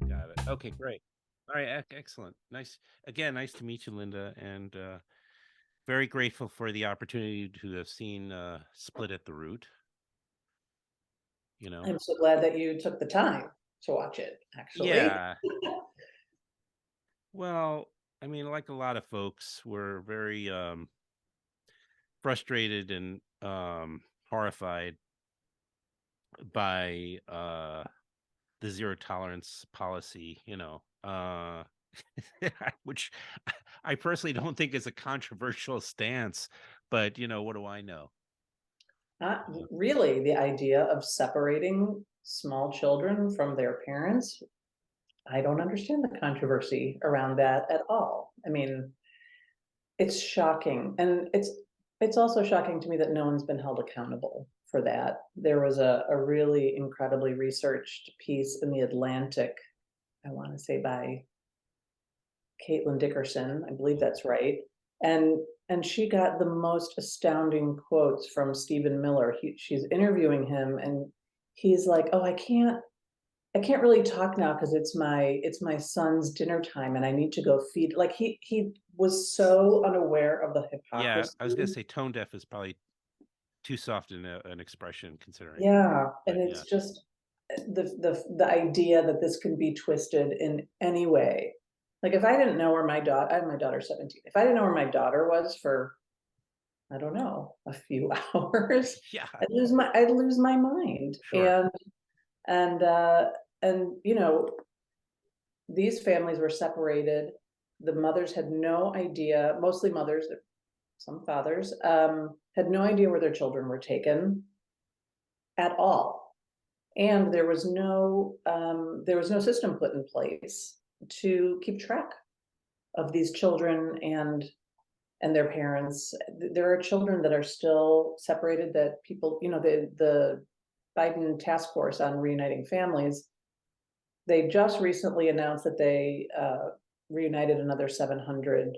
Got it. Okay, great. All right, excellent. Nice. Again, nice to meet you, Linda, and very grateful for the opportunity to have seen Split at the Root. You know, I'm so glad that you took the time to watch it, actually. yeah. Well, I mean, like a lot of folks, we're very frustrated and horrified by the zero tolerance policy. Which I personally don't think is a controversial stance, but what do I know? Not You know? really the idea of separating small children from their parents. I don't understand the controversy around that at all. I mean, it's shocking, and it's also shocking to me that no one's been held accountable for that. There was a really incredibly researched piece in The Atlantic, I wanna say by Caitlin Dickerson, I believe that's right. And she got the most astounding quotes from Stephen Miller. She's interviewing him and he's like, "Oh, I can't really talk now because it's my son's dinner time and I need to go feed." Like he was so unaware of the Yeah, I was gonna hypocrisy. say tone deaf is probably too soft an expression considering, Yeah, and but yeah, it's just the idea that this can be twisted in any way. Like, if I didn't know where my daughter, I have my daughter 17. If I didn't know where my daughter was for, I don't know, a few hours, yeah, I'd lose my mind. sure, And uh and these families were separated. The mothers had no idea, mostly mothers, some fathers, had no idea where their children were taken at all. And there was no system put in place to keep track of these children and their parents. There are children that are still separated that people, the Biden task force on reuniting families, they just recently announced that they reunited another 700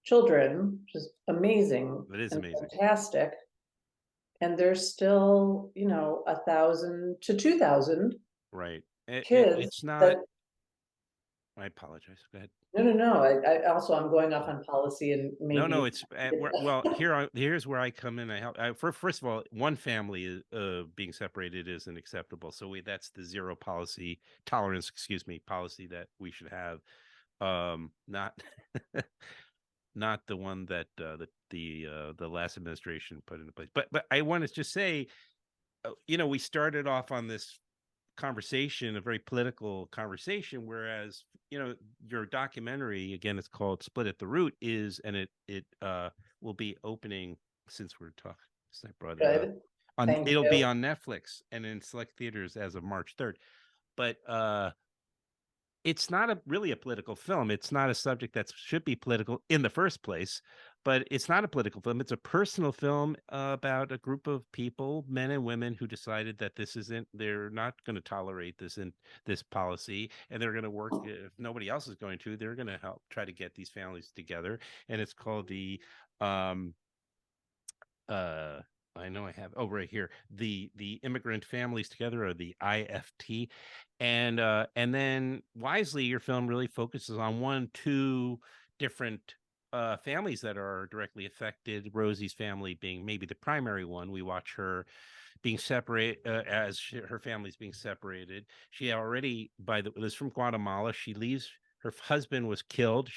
children, which is amazing that is and amazing, fantastic. And there's still, 1,000 to 2,000 right? kids It's not. that. I apologize. Go ahead. No, no, no. I also, I'm going off on policy and No, no, maybe. it's well, here's where I come in. I help. First of all, one family being separated isn't acceptable. So that's the zero policy tolerance, excuse me, policy that we should have. Not not the one that the last administration put into place. But I want to just say, we started off on this conversation, a very political conversation, whereas your documentary, again, it's called Split at the Root, is and it will be opening, since we're talking, since I brought it up, Good. on Thank it'll be you. on Netflix and in select theaters as of March 3rd. But it's not really a political film. It's not a subject that should be political in the first place, but it's not a political film. It's a personal film about a group of people, men and women, who decided that they're not going to tolerate this policy, and they're going to work. If nobody else is going to, they're going to help try to get these families together. And it's called um, uh, I know I have, oh, right here, the Immigrant Families Together, or the IFT. And then wisely, your film really focuses on two different families that are directly affected. Rosie's family being maybe the primary one. We watch her being separate, her family's being separated. She already, this from Guatemala. She leaves. Her husband was killed.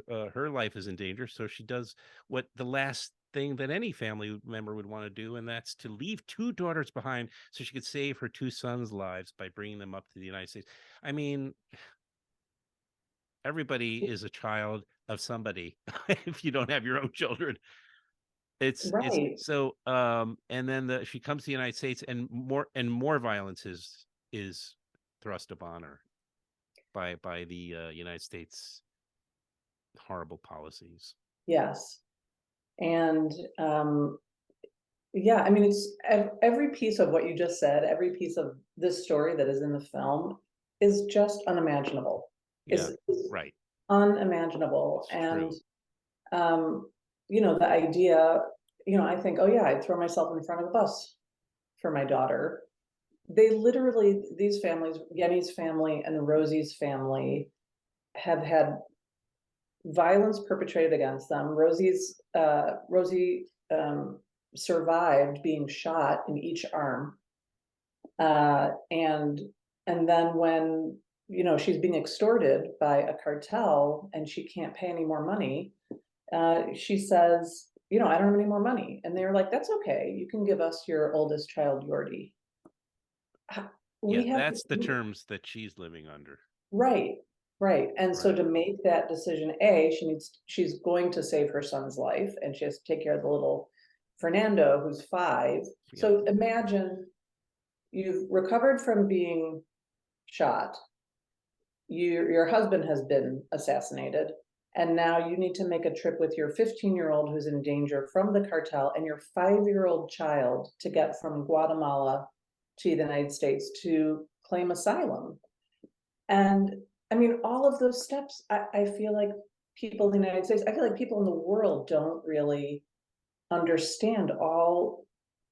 Her life is in danger, so she does what the last thing that any family member would want to do, and that's to leave two daughters behind so she could save her two sons' lives by bringing them up to the United States. I mean, everybody is a child of somebody if you don't have your own children. It's Right. so and then she comes to the United States, and more violence is thrust upon her by the United States horrible policies. Yes. And yeah, I mean, it's every piece of what you just said, every piece of this story that is in the film is just unimaginable. Yeah. is Right. unimaginable. It's And, true. the idea, I think, oh yeah, I'd throw myself in front of a bus for my daughter. They literally, these families, Yenny's family and Rosie's family, have had violence perpetrated against them. Rosie survived being shot in each arm. And then when, she's being extorted by a cartel and she can't pay any more money, she says, I don't have any more money. And they're like, that's okay. You can give us your oldest child, Yordi. Yeah, We have, that's the terms that she's living under. right, right. And so Right. to make that decision, she's going to save her son's life, and she has to take care of the little Fernando, who's 5. Yeah. So imagine you've recovered from being shot. Your husband has been assassinated, and now you need to make a trip with your 15-year-old who's in danger from the cartel and your 5-year-old child to get from Guatemala to the United States to claim asylum. And I mean, all of those steps, I feel like people in the United States, I feel like people in the world don't really understand all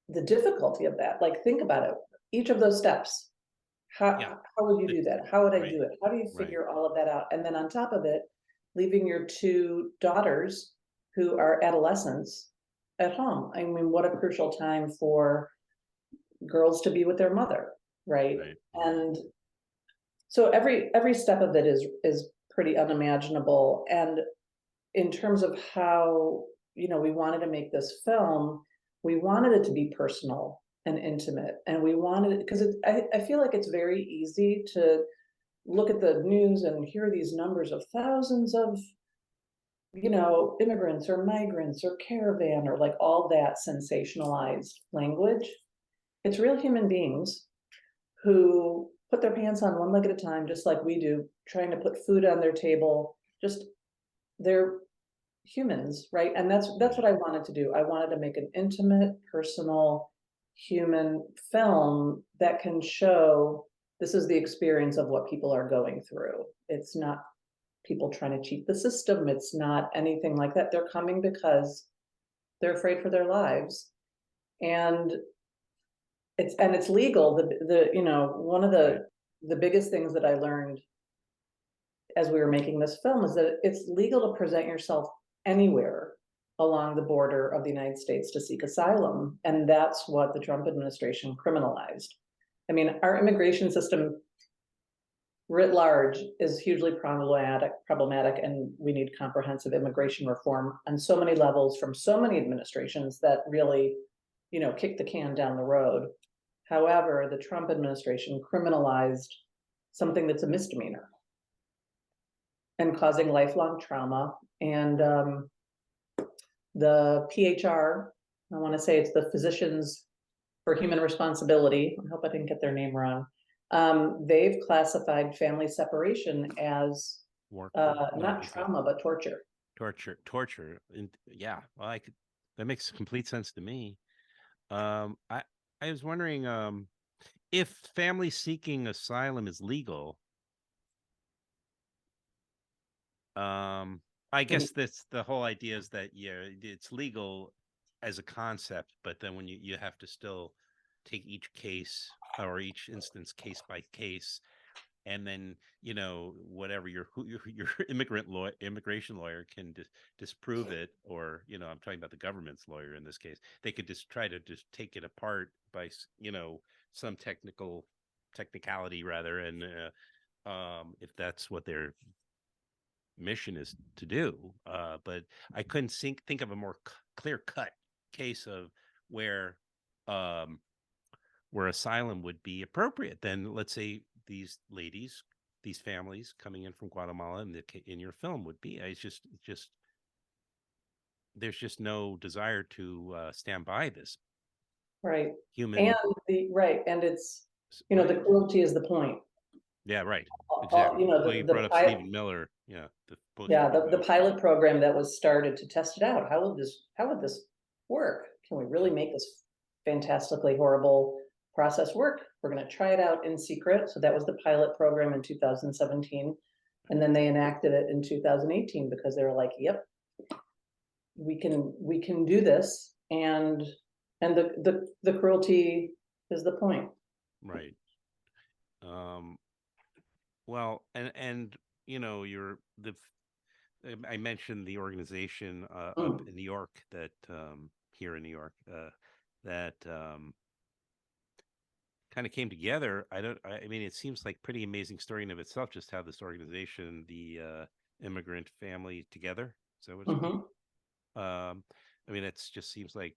the difficulty of that. Like, think about it. Each of those steps. Yeah. How would you do that? How would I Right. do it? How do you Right. figure all of that out? And then on top of it, leaving your 2 daughters who are adolescents at home. I mean, what a crucial time for girls to be with their mother, right? Right. And so every step of it is pretty unimaginable. And in terms of how, we wanted to make this film, we wanted it to be personal and intimate, and we wanted it because I feel like it's very easy to look at the news and hear these numbers of thousands of, immigrants or migrants or caravan or like all that sensationalized language. It's real human beings who put their pants on one leg at a time, just like we do, trying to put food on their table. Just, they're humans, right? And that's what I wanted to do. I wanted to make an intimate, personal, human film that can show this is the experience of what people are going through. It's not people trying to cheat the system. It's not anything like that. They're coming because they're afraid for their lives. And it's legal. One of the biggest things that I learned as we were making this film is that it's legal to present yourself anywhere along the border of the United States to seek asylum. And that's what the Trump administration criminalized. I mean, our immigration system writ large is hugely problematic, and we need comprehensive immigration reform on so many levels from so many administrations that really, kick the can down the road. However, the Trump administration criminalized something that's a misdemeanor and causing lifelong trauma. And the PHR, I want to say it's the Physicians for Human Responsibility. I hope I didn't get their name wrong. They've classified family separation as not trauma, but torture. Torture. And yeah, well, that makes complete sense to me. I was wondering, if family seeking asylum is legal. I guess that's the whole idea, is that, yeah, it's legal as a concept, but then when you have to still take each case or each instance case by case, and then whatever your immigration lawyer can disprove it, or I'm talking about the government's lawyer in this case. They could just try to just take it apart by some technicality rather, and if that's what their mission is to do. But I couldn't think of a more clear cut case of where asylum would be appropriate. Then let's say these families coming in from Guatemala in your film would be. It's just there's just no desire to stand by this Right. human. And it's, the cruelty is the point. Yeah, right. Exactly. You brought up Stephen Miller. Yeah. The pilot program that was started to test it out. How would this work? Can we really make this fantastically horrible process work? We're going to try it out in secret. So that was the pilot program in 2017. And then they enacted it in 2018 because they were like, yep, we can do this, and the cruelty is the point. Right. Um, well, and you're I mentioned the organization up Mm. in New York that here in New York that kind of came together. I mean, it seems like pretty amazing story in of itself, just how this organization, the immigrant family together. So it's called. Mhm. I mean, it just seems like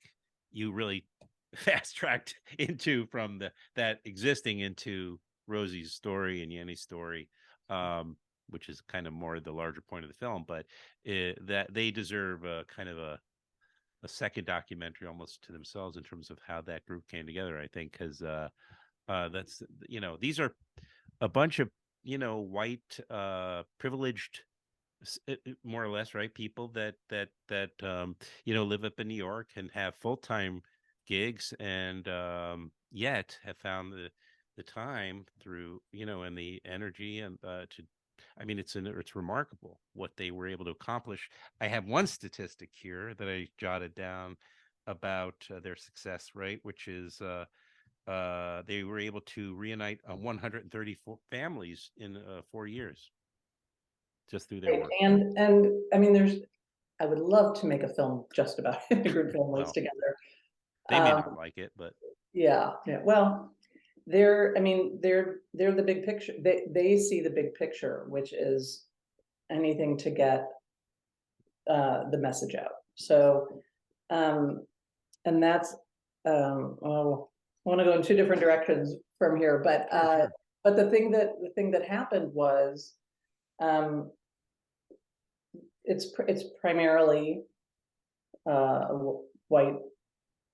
you really fast tracked into from that existing into Rosie's story and Yenny's story, which is kind of more the larger point of the film. But that they deserve a kind of a second documentary almost to themselves in terms of how that group came together. I think because that's these are a bunch of white privileged more or less, right, people that live up in New York and have full-time gigs, and yet have found the time through and the energy and to I mean it's remarkable what they were able to accomplish. I have one statistic here that I jotted down about their success, right, which is they were able to reunite 134 families in 4 years just through their Right. work. And I mean, I would love to make a film just about immigrant families Well, together. they may not Um, like it, but yeah, yeah. Well, I mean, they're the big picture. They see the big picture, which is anything to get the message out. So, um, and that's well, I want to go in two different directions from here, sure, sure. but the thing that happened was um, it's primarily white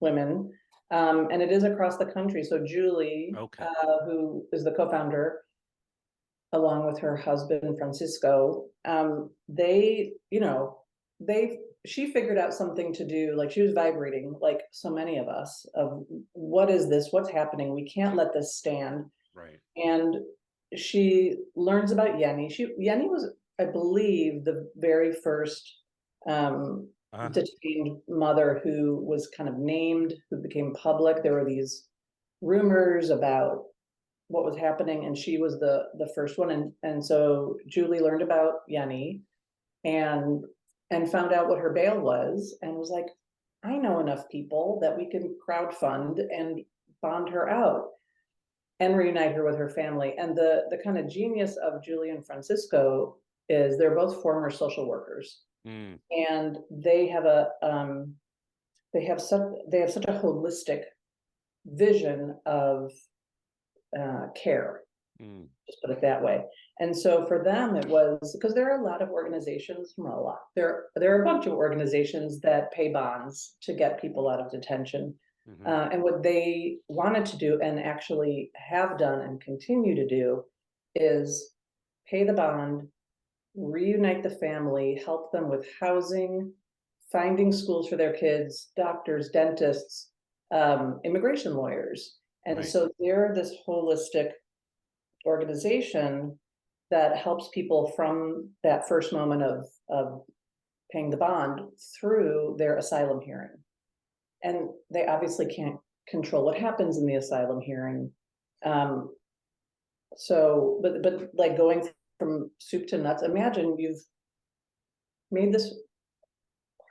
women, and it is across the country. So Julie, Okay. who is the co-founder, along with her husband Francisco, she figured out something to do. Like she was vibrating, like so many of us, of what is this? What's happening? We can't let this stand. Right. And she learns about Yenny. Yenny was, I believe, the very first um, Uh-huh. detained mother who was kind of named, who became public. There were these rumors about what was happening, and she was the first one. And so Julie learned about Yenny and found out what her bail was, and was like, I know enough people that we can crowdfund and bond her out and reunite her with her family. And the kind of genius of Julie and Francisco is they're both former social workers, Mm, and they have a they have such a holistic vision of care, mm, just put it that way. And so for them, it was because there are a lot of organizations, well, a lot. There are a bunch of organizations that pay bonds to get people out of detention. mm-hmm. And what they wanted to do, and actually have done and continue to do, is pay the bond, reunite the family, help them with housing, finding schools for their kids, doctors, dentists, immigration lawyers. And Right. so they're this holistic organization that helps people from that first moment of paying the bond through their asylum hearing. And they obviously can't control what happens in the asylum hearing. Um, but like going from soup to nuts, imagine you've made this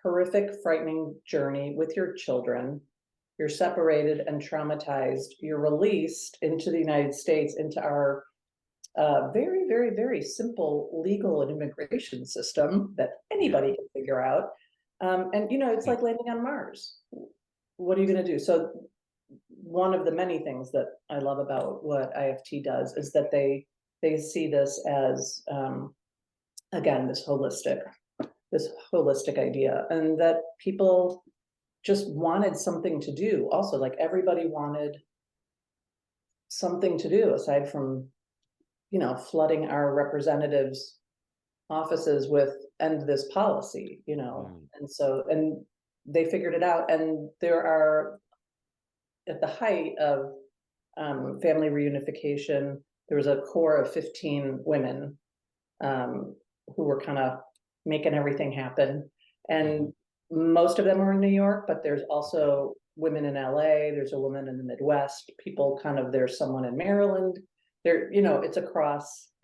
horrific, frightening journey with your children. You're separated and traumatized. You're released into the United States, into our very, very, very simple legal and immigration system that Yeah. anybody can figure out. And it's Mm, like landing on Mars. What are you going to do? So one of the many things that I love about what IFT does is that they see this as again this holistic idea, and that people just wanted something to do. Also, like everybody wanted something to do aside from flooding our representatives' offices with end this policy, mm, and so they figured it out. And there are, at the height of family reunification, there was a core of 15 women who were kind of making everything happen. Mhm. And most of them are in New York, but there's also women in LA, there's a woman in the Midwest, people kind of, there's someone in Maryland. There, it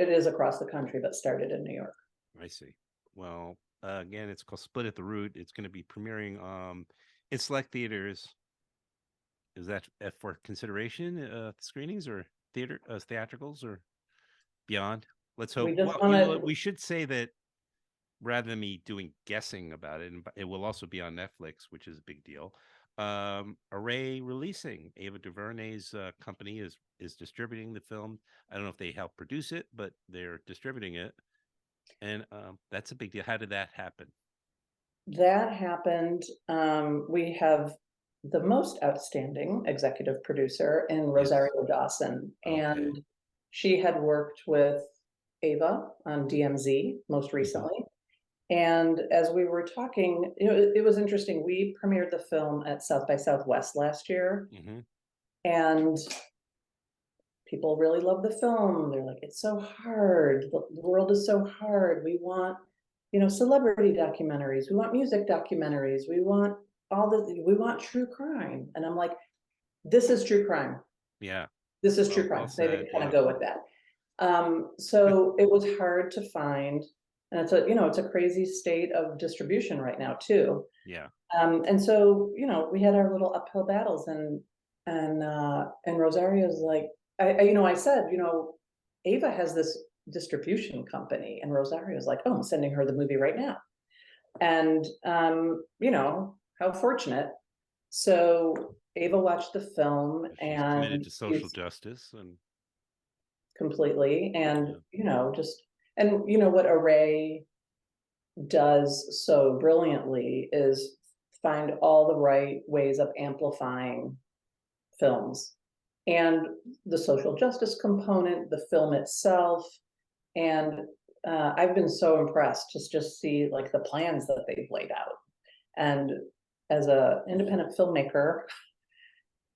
is across the country, but started in New York. I see. Well, again, it's called Split at the Root. It's going to be premiering in select theaters. Is that for consideration screenings or theatricals or beyond? Let's hope. We just Well, want we to, should say that rather than me doing guessing about it, and it will also be on Netflix, which is a big deal. Array Releasing, Ava DuVernay's company, is distributing the film. I don't know if they help produce it, but they're distributing it, and that's a big deal. How did that happen? that happened. We have the most outstanding executive producer in Yes. Rosario Dawson, Okay. and she had worked with Ava on DMZ most Hmm. recently. And as we were talking, it was interesting. We premiered the film at South by Southwest last year, Hmm. and people really love the film. They're like, it's so hard. The world is so hard. We want, celebrity documentaries. We want music documentaries. We want true crime. And I'm like, this is true crime. Yeah. This is true Well crime. They said. didn't kind Yeah. of go with that. So it was hard to find, and it's a crazy state of distribution right now too. Yeah. And so, we had our little uphill battles, and Rosario's like, I said, Ava has this distribution company, and Rosario's like, oh, I'm sending her the movie right now. And, how fortunate. So Ava watched the film She's committed and to social she's justice, and completely, and, yeah. what Array does so brilliantly is find all the right ways of amplifying films and the social justice component, the film itself. And I've been so impressed to just see like the plans that they've laid out. And as a independent filmmaker,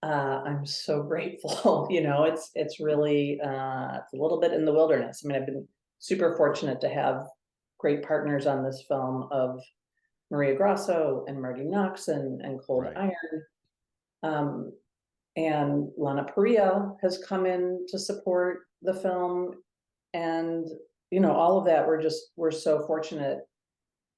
I'm so grateful. It's really it's a little bit in the wilderness. I mean, I've been super fortunate to have great partners on this film of Maria Grasso and Marty Knox and Cold Right. Iron. Um, and Lana Parrilla has come in to support the film. And, all of that, we're so fortunate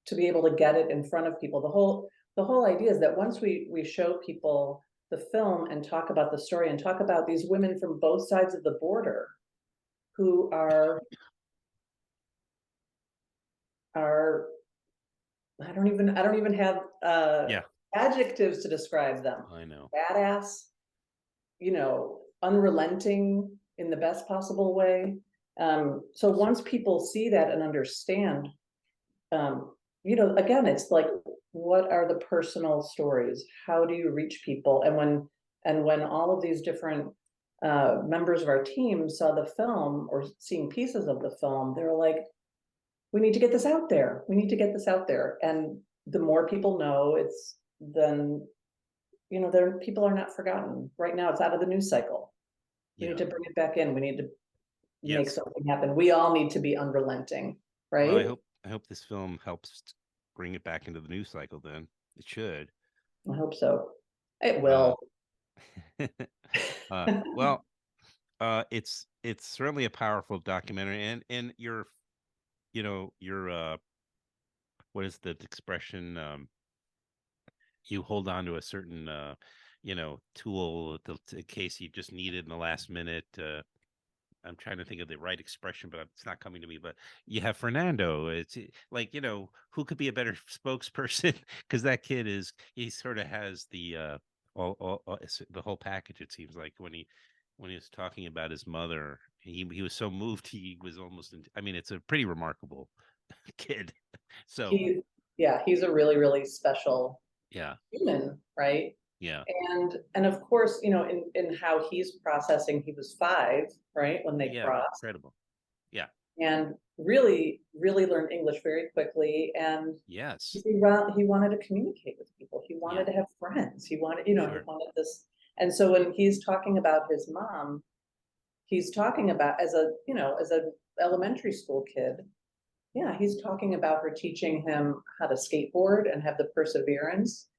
to be able to get it in front of people. The whole idea is that once we show people the film and talk about the story and talk about these women from both sides of the border who are I don't even have Yeah. adjectives to describe them. I know. Badass, unrelenting in the best possible way. So once people see that and understand, again, it's like, what are the personal stories? How do you reach people? And when all of these different members of our team saw the film or seeing pieces of the film, they were like, we need to get this out there. We need to get this out there. And the more people know, then people are not forgotten. Right now, it's out of the news cycle. We need Yeah. to bring it back in. We need to make Yes. something happen. We all need to be unrelenting, Well, right? I hope this film helps bring it back into the news cycle. Then it should. I hope so. It Uh, will. well, it's certainly a powerful documentary, and your what is the expression? You hold on to a certain tool in case you just need it in the last minute. I'm trying to think of the right expression, but it's not coming to me. But you have Fernando. It's like, who could be a better spokesperson? Because that kid he sort of has the the whole package. It seems like when he was talking about his mother, he was so moved he was almost. I mean, it's a pretty remarkable kid. So he, yeah, he's a really, really special yeah, human, right? yeah, And of course, in how he's processing, he was 5, right, when they yeah, crossed, incredible. Yeah, and really, really learned English very quickly. And yes, he wanted to communicate with people. He yeah, wanted to have friends. He sure, wanted this. And so when he's talking about his mom, he's talking about as a elementary school kid. Yeah, he's talking about her teaching him how to skateboard and have the perseverance.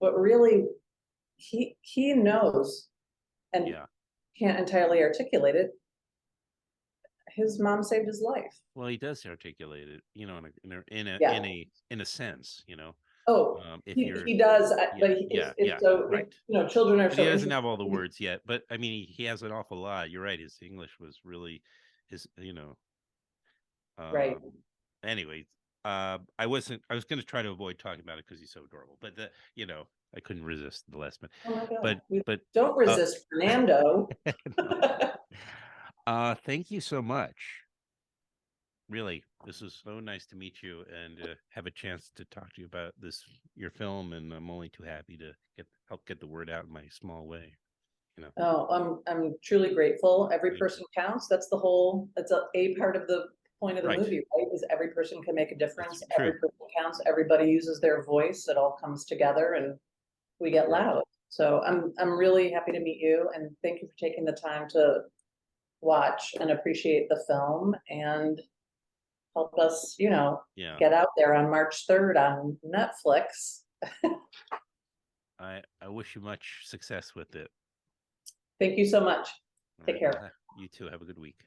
But really, he knows and Yeah. can't entirely articulate it. His mom saved his life. Well, he does articulate it, Yeah. in a sense, Oh, if you're, he does, yeah, but yeah, it's yeah, so, right. children are But he so doesn't interesting. have all the words yet. But I mean, he has an awful lot. You're right. His English was really his, Right. um, anyway, I was going to try to avoid talking about it because he's so adorable, but I couldn't resist the last minute. Oh my God. But, but, Don't uh, resist Fernando. no. Thank you so much. Really, this was so nice to meet you and have a chance to talk to you about your film. And I'm only too happy to help get the word out in my small way. Oh, I'm truly grateful. Every Thank you. person counts. That's a part of the point of the Right. movie, right? Is every person can make a That's difference. true. Every person counts. Everybody uses their voice. It all comes together and we get Right. loud. So I'm really happy to meet you and thank you for taking the time to watch and appreciate the film and help us, Yeah. get out there on March 3rd on Netflix. I wish you much success with it. Thank you so much. All Take right. care. Well, you too. Have a good week.